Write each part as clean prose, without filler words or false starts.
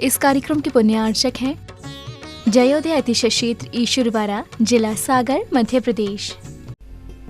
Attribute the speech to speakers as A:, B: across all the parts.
A: इस कार्यक्रम के पुण्यार्चक हैं जयोदय अतिशय क्षेत्र ईश्वरवाड़ा, जिला सागर, मध्य प्रदेश।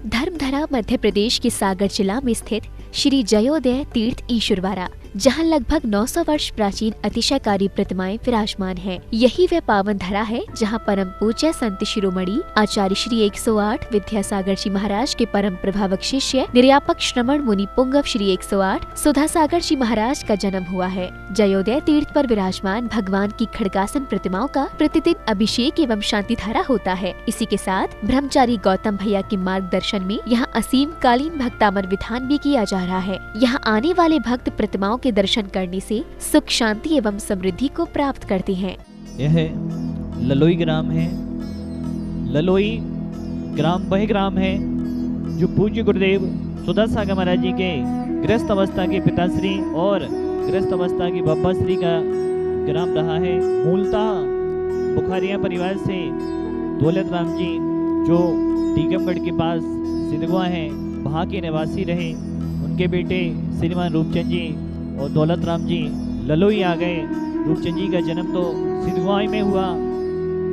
A: धर्मधरा मध्य प्रदेश के सागर जिला में स्थित श्री जयोदय तीर्थ ईश्वरवाड़ा, जहां लगभग 900 वर्ष प्राचीन अतिशयकारी प्रतिमाएं विराजमान हैं। यही वह पावन धरा है जहां परम पूज्य संत शिरोमणि आचार्य श्री 108 विद्यासागर जी महाराज के परम प्रभावक शिष्य निर्यापक श्रमण मुनि पुंगव श्री 108 सुधासागर जी महाराज का जन्म हुआ है। जयोदय तीर्थ पर विराजमान भगवान की खड़गासन प्रतिमाओं का प्रतिदिन अभिषेक एवं शांति धारा होता है। इसी के साथ ब्रह्मचारी गौतम भैया के मार्गदर्शन में यहाँ असीम कालीन भक्तामर विधान भी किया जा रहा है। यहाँ आने वाले भक्त प्रतिमाओं के दर्शन करने से सुख, शांति एवं समृद्धि को प्राप्त करते हैं।
B: यह ललोई ग्राम है। ललोई ग्राम वह ग्राम है जो पूज्य गुरुदेव सुधासागर महाराज जी के गृहस्थ अवस्था के पिताश्री और गृहस्थ अवस्था की बब्बाश्री का ग्राम रहा है। मूलतः बुखारिया परिवार से दौलत राम जी जो टीकमगढ़ के पास सिद्धगुआ हैं, वहाँ के निवासी रहे। उनके बेटे श्रीमान रूपचंद जी और दौलत राम जी ललोई आ गए। रूपचंद जी का जन्म तो सिद्धगुआई में हुआ,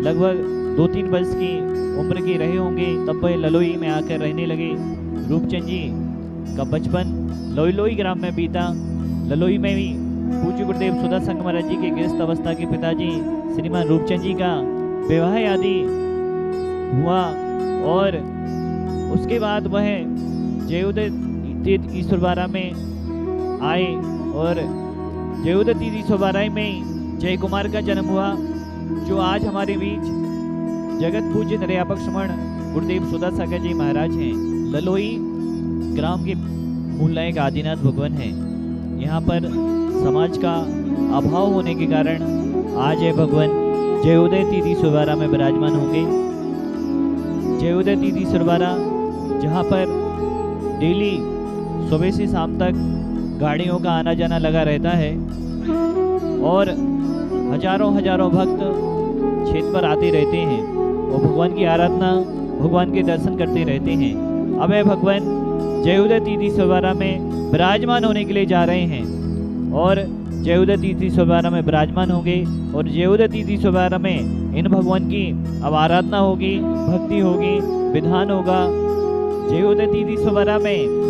B: लगभग 2-3 वर्ष की उम्र के रहे होंगे, तब वह ललोई में आकर रहने लगे। रूपचंद जी का बचपन लोई ग्राम में बीता। ललोई में भी पूज्य गुरुदेव सुधासागर महाराज जी के गृहस्थ अवस्था के पिताजी श्रीमान रूपचंद जी का विवाह आदि हुआ और उसके बाद वह जयोदय तीर्थ ईश्वरवाड़ा में आए और जयोदय तीर्थ ईश्वरवाड़ा में जय कुमार का जन्म हुआ, जो आज हमारे बीच जगत पूज्य निर्यापक श्रमण गुरुदेव सुधासागर जी महाराज हैं। ललोई ग्राम के मूल नायक आदिनाथ भगवान हैं। यहाँ पर समाज का अभाव होने के कारण आज ये भगवान जयोदय तीर्थ ईश्वरवाड़ा में विराजमान होंगे। जयोदय तीर्थ ईश्वरवाड़ा जहाँ पर डेली सुबह से शाम तक गाड़ियों का आना जाना लगा रहता है और हजारों भक्त क्षेत्र पर आते रहते हैं और भगवान की आराधना, भगवान के दर्शन करते रहते हैं। अब यह भगवान जयोदय तीर्थ ईश्वरवाड़ा में विराजमान होने के लिए जा रहे हैं और जयोदय तीर्थ ईश्वरवाड़ा में विराजमान होंगे और जयोदय तीर्थ ईश्वरवाड़ा में इन भगवान की अब आराधना होगी, भक्ति होगी, विधान होगा। जयोदय तीर्थ ईश्वरवाड़ा में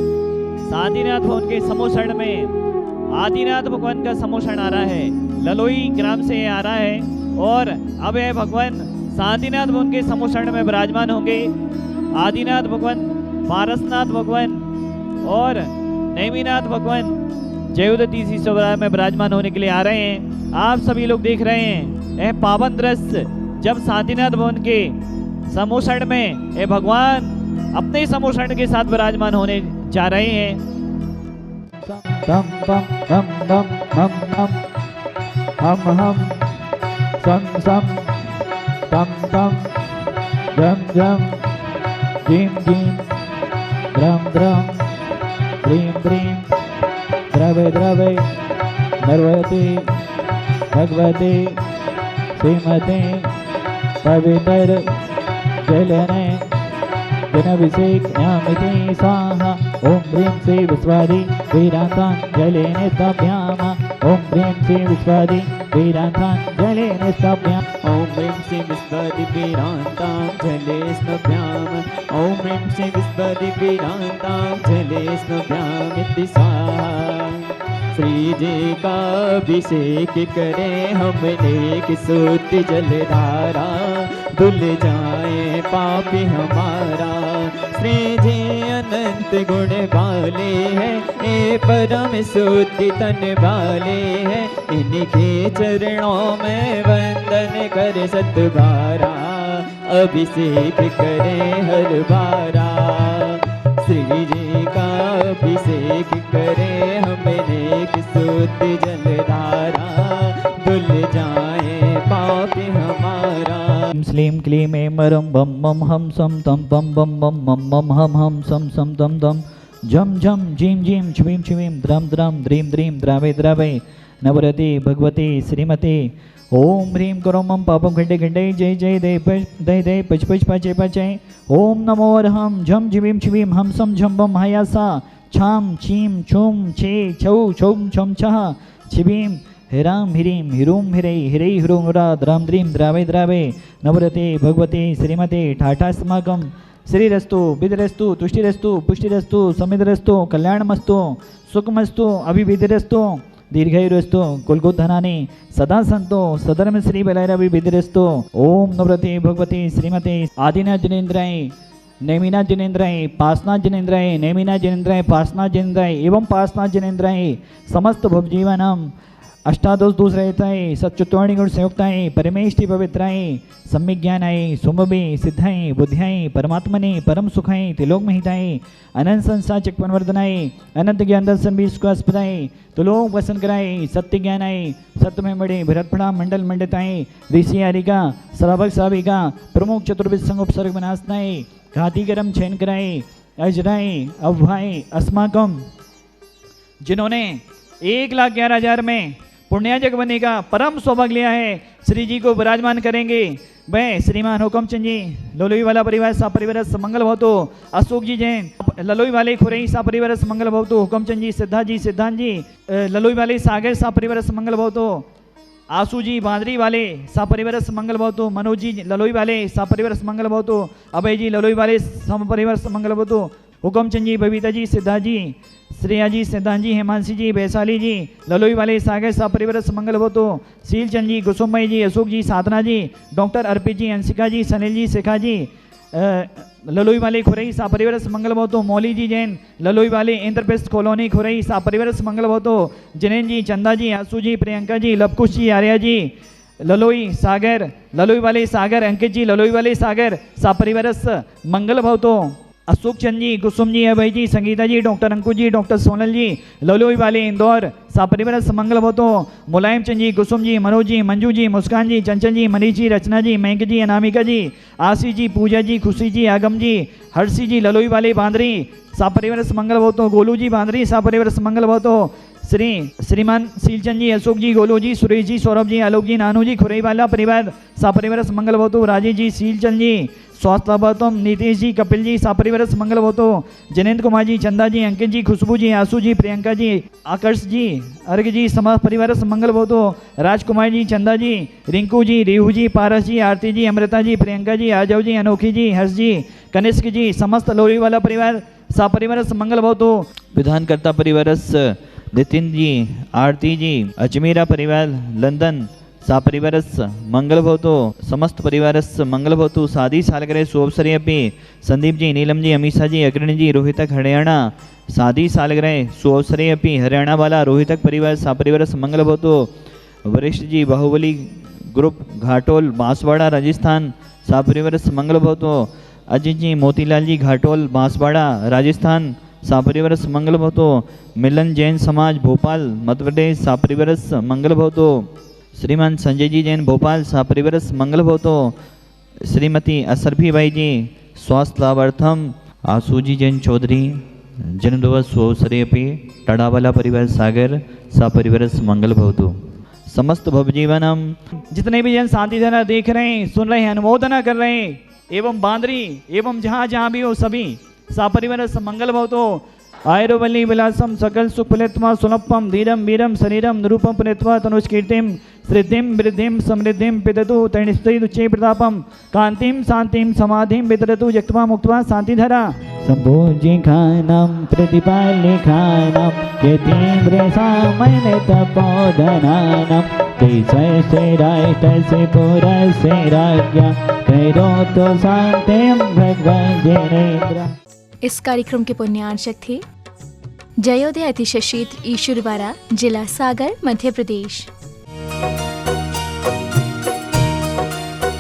B: आदिनाथ भवन के समोषण में आदिनाथ भगवान का समोषण आ रहा है। ललोई ग्राम से आ रहा है और अब यह भगवान आदिनाथ भवन के समोषण में विराजमान होंगे। आदिनाथ भगवान, पारसनाथ भगवान और नेमिनाथ भगवान जयोदय तीर्थ ईश्वरवाड़ा में विराजमान होने के लिए आ रहे हैं। आप सभी लोग देख रहे हैं यह पावन दृश्य, जब आदिनाथ भवन के समोषण में यह भगवान अपने समोषण के साथ विराजमान होने जा रहे हैं।
C: तम पम तम तम हम हम सम सम तम तम जम जम जीम जीम द्रम द्रम द्रीम द्रीम द्रवे द्रवे नर्वती भगवती श्रीमती पवित्र जलने जनाभिषेक यामिति स्वाहा। ओम ह्रीं श्री विश्वादि वीरांतांजलि निस्तभ्याम। ओम ह्रीं श्री विश्वादि वीरांतांजलि निस्तभ्याम।
D: ओम ह्रीं श्री विश्वादि वीरांतांजलि स्नभ्याम। ओम ह्रीं श्री विश्वादि वीरांतांजलि स्नभ्याम इति स्वाहा। श्री जी का अभिषेक करें हमने कि सूत जलधारा, धुल जाए पापी हमारा। श्री जी अनंत गुण वाले हैं, ए परम सूति तन वाले हैं। इनके चरणों में वंदन कर सतबारा, अभिषेक करें हर बारा। श्री जी का अभिषेक करें हमने कि सूत जलधारा, धुल जाए पापी हमारा।
C: स्लीम क्लीम एमरम बम बम हम सम तम बम बम बम बम बम हम सम सम दम दम जम जम जीम जीम छुवीम छुवीम द्रम द्रम द्रीम द्रीम द्रावे द्रावे नवरती भगवती श्रीमती। ओम ह्रीं करो मम पापम खंडे खंडे जय जय दे दे पच पच पचे पचे। ओम नमो अर्हम झम झिवीम छिवीम हम सम झम बम हयासा छाम छीम छुम छे छौ छौम छम छह छिवीम हिराम हिरीम हिरूम हिरै हिरै हिरोरा द्राम द्रीम द्रावे द्रावे नवरते भगवते श्रीमते ठाठास्माकं श्रीरस्तु विदरस्तु तुष्टिरस्तु पुष्टिरस्तु समिधरस्तु कल्याणमस्तु सुखमस्तु अभिविधिरस्तु दीर्घायुरस्तु कुलगोधनानि सदा संतो सधर्म श्री बलैरवि विधिरस्तु। ओम नवरते भगवते श्रीमते आदिनाथ जनेन्द्राय नेमिनाथ जनेन्द्राय पासनाथ जनेन्द्राय नेमिनाथ जनेन्द्राय पासनाथ जनेन्द्राय एवं पासनाथ जनेन्द्राय समस्त भवजीवानां अष्टादश दोष रहताय सच्चुत्वाणी गुण संयुक्ताय परमेष्टि पवित्राय सम्यक ज्ञानाय सुमभे सिद्धाय बुद्ध्याय परमात्मने परम सुखाय तिलोक महिताय अनंत संसार चक्रवर्धनाय अनंत ज्ञान दर्शन विश्वासपदाय तुलोक वसन कराय सत्य ज्ञानाय सत्य में बड़े भरतपड़ा मंडल मंडिताय ऋषि आरिका श्रावक साविका प्रमुख चतुर्विद संग उपसर्ग विनाशनाय घातीकरम छयन कराय अजराय अव्वाय अस्माकम जिन्होंने 1,11,000 में पुण्याजक बनने का परम सौभाग्य लिया है, श्री जी को विराजमान करेंगे वह श्रीमान हुकमचंद जी ललोई वाला परिवार सा परिवार मंगल भवतो, अशोक जी जैन ललोई वाले खुरई सा परिवार मंगल भवतो, हुकमचंद जी सिद्धांत जी ललोई वाले सागर सा परिवार मंगल भवतो, आसू जी बांदरी वाले सा परिवार मंगल भवतो, मनोज जी ललोई वाले सा परिवार मंगल भवतो, अभय जी ललोई वाले सम परिवार मंगल भवतो, हुकमचंद जी बबीता जी सिद्धार्थ जी श्रेया जी सिद्धांत जी हेमांशी जी वैशाली जी ललोई वाले सागर सा परिवार मंगल भवतो, शीलचंद जी कुसुमई जी अशोक जी साधना जी डॉक्टर अर्पित जी अंशिका जी सनील जी शिखा जी ललोई वाले खुरई सा परिवार मंगल भवतो, मौली जी जैन ललोई वाले इंद्रप्रस्थ कॉलोनी खुरई सा परिवार मंगल भवतो, जिनेन जी चंदा जी आसू जी प्रियंका जी लवकुश जी आर्या जी ललोई वाले सागर अंकित जी ललोई वाले सागर सा परिवार मंगल भवतो, अशोक चंद जी कुसुम जी अभय जी संगीता जी डॉक्टर अंकुश जी डॉक्टर सोनल जी ललोई वाले इंदौर सा परिवार मंगल भवतो, मुलायम चंद जी कुसुम जी मनोज जी मंजू जी मुस्कान जी चंचल जी मनीष जी रचना जी मयंक जी अनामिका जी आशीष जी पूजा जी खुशी जी आगम जी हर्षी जी ललोई वाले बांदरी सा परिवार मंगल भवतो, गोलू जी बांदरी सा परिवार मंगल भवतो, श्रीमान शीलचंद जी अशोक जी गोलू जी सुरेश जी सौरभ जी आलोक जी नानू जी खुरई वाला परिवार सा परिवार मंगल भवतो, राजेश जी शीलचंद जी स्वास्थ्य भवतम नीतीश जी कपिल जी सा परिवार मंगल भवतो, जनेन्द्र कुमार जी चंदा जी अंकित जी खुशबू जी आसू जी प्रियंका जी आकर्ष जी अर्घ जी समाज परिवार मंगल भवतो, राजकुमार जी चंदा जी रिंकू जी रेहू जी पारस जी आरती जी अमृता जी प्रियंका जी आजव जी अनोखी जी हर्ष जी कनिष्क जी समस्त लोरी वाला परिवार सा परिवार मंगल भवतो, विधानकर्ता परिवार नितिन जी आरती जी अजमेरा परिवार लंदन सा परिवारस् मंगल भवतो, समस्त परिवारस् मंगल भवतु, शादी सालगिरह शुभअवसरे अपि संदीप जी नीलम जी अमीषा जी अग्रणी जी रोहितक हरियाणा शादी सालगिरह शुभअवसरे अपि हरियाणा वाला रोहितक परिवार सा परिवारस् मंगल भवतो, वरिष्ठ जी बाहुबली ग्रुप घाटोल बांसवाड़ा राजस्थान सा परिवारस् मंगल भवतो, अजित जी मोतीलाल जी घाटोल बांसवाड़ा राजस्थान सा परिवारस् मंगल भवतो, मिलन जैन समाज भोपाल मध्य प्रदेश सा परिवारस् मंगल भवतो, श्रीमान संजय जी जैन भोपाल सा परिवार मंगल भवतो, श्रीमती असरफी बाई जी स्वास्थ्य लाभार्थम, आसू जी जैन चौधरी जन्मदिवस शुभअवसरे अपि टड़ावाला परिवार सागर सा परिवार मंगल भवतो। समस्त भवजीवनम जितने भी जन शांति धरा देख रहे हैं सुन रहे हैं अनुमोदना कर रहे हैं एवं बांदरी एवं जहाँ जहाँ भी हो सभी सा परिवार मंगल भवतो, आयुर्वल्ली विलासम सकल सुख पुलित्वा सुलभम धीरम वीरम शरीरम निरूपम पुनित्वा तनुष्कीर्तिम श्रीधिम वृद्धिम समृद्धिम पिदतु तैणिस्ते प्रतापम कांतिम शांतिम समाधिम वितरतु जक्त्वा मुक्त्वा शांतिधरा संभोजिखानम प्रतिपालिखानम यतीन्द्र सामन तपोधनानम तेजसे राष्ट्रस्य पुरस्य राज्ञा कैरोतो शांतिम भगवान जिनेन्द्र।
A: इस कार्यक्रम के पुण्यार्चक थे जयोदय अतिशय क्षेत्र ईश्वरवाड़ा जिला सागर मध्य प्रदेश।